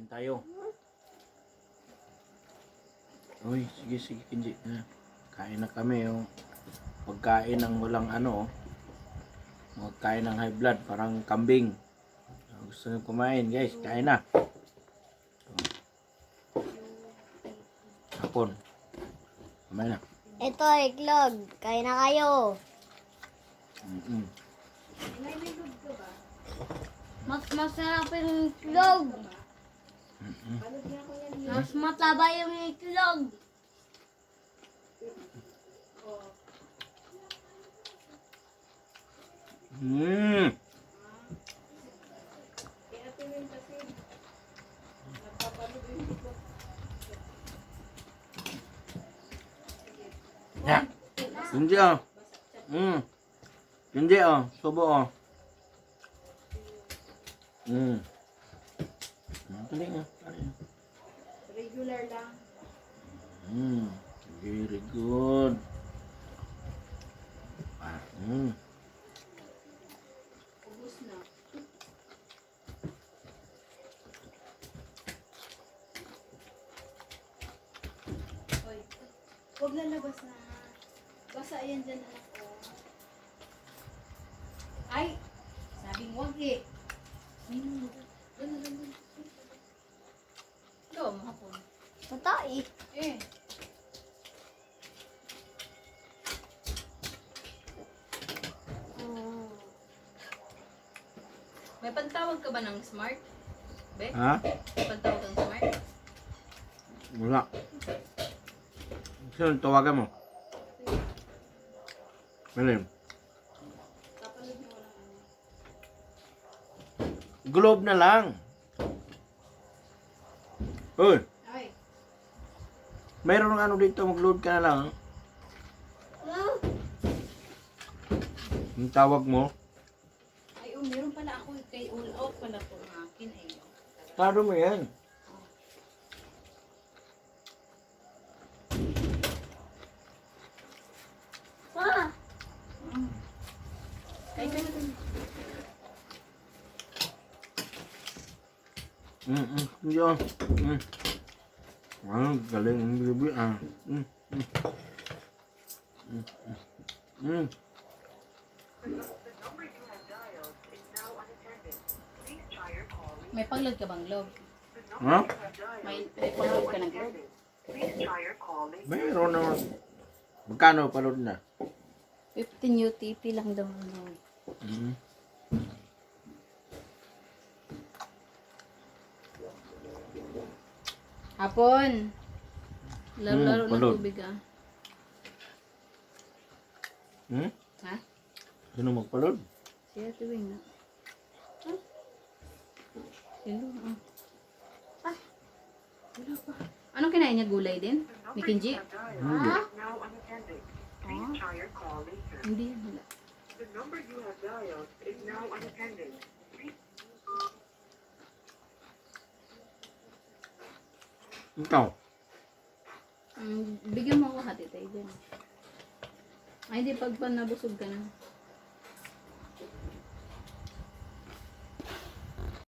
Kain tayo. Uy, sige, Kenji. Kain na kami, oh. Pagkain ng walang ano, oh. Pagkain ng high blood, parang kambing. Gusto nyo kumain, guys. Kain na. Hapon. Kumain na. Ito, iklog. Kain na kayo. Mas masarap yung iklog. Mas mataba yung iklog. Ya. Hindi oh. Hindi oh, subo oh. Galing ah. Regular lang. Very good. Ubus na. Hoy, huwag lalabas na. Basa yan dyan, anak ko. Ay! Sabing huwag eh. Ito, mahapon. Matay. Eh. May pantawag ka ba ng smart? Be? Ha? May pantawag ng smart? Wala. Sino tawagan mo? Malim. Kapalod na walang ano. Globe na lang. Uy, Ay, mayroon ng ano dito, mag-load ka na lang. Yung tawag mo, ay meron pala ako kay all out pala to ng akin ay. taro mo yan. Pa! Kay ka Hindi oh. Galing ang bibi ah. may pangload ka bang log? Ha? May pangload ka ng log? Mayroon naman. Magkano palod na? 15 UTP lang daw ang log. Hapon. Laro-laro ng pagod. tubig ah. Ha? Sino magpalod? Siya tubig na. Hello. Ah. Wala pa. Anong kinain niya? Gulay din? Ni Kenji? Hindi. Ah? Hindi. Wala. Ikaw. Bigyan mo ako hati tayo dyan. Ay, di pag nabusog ka na.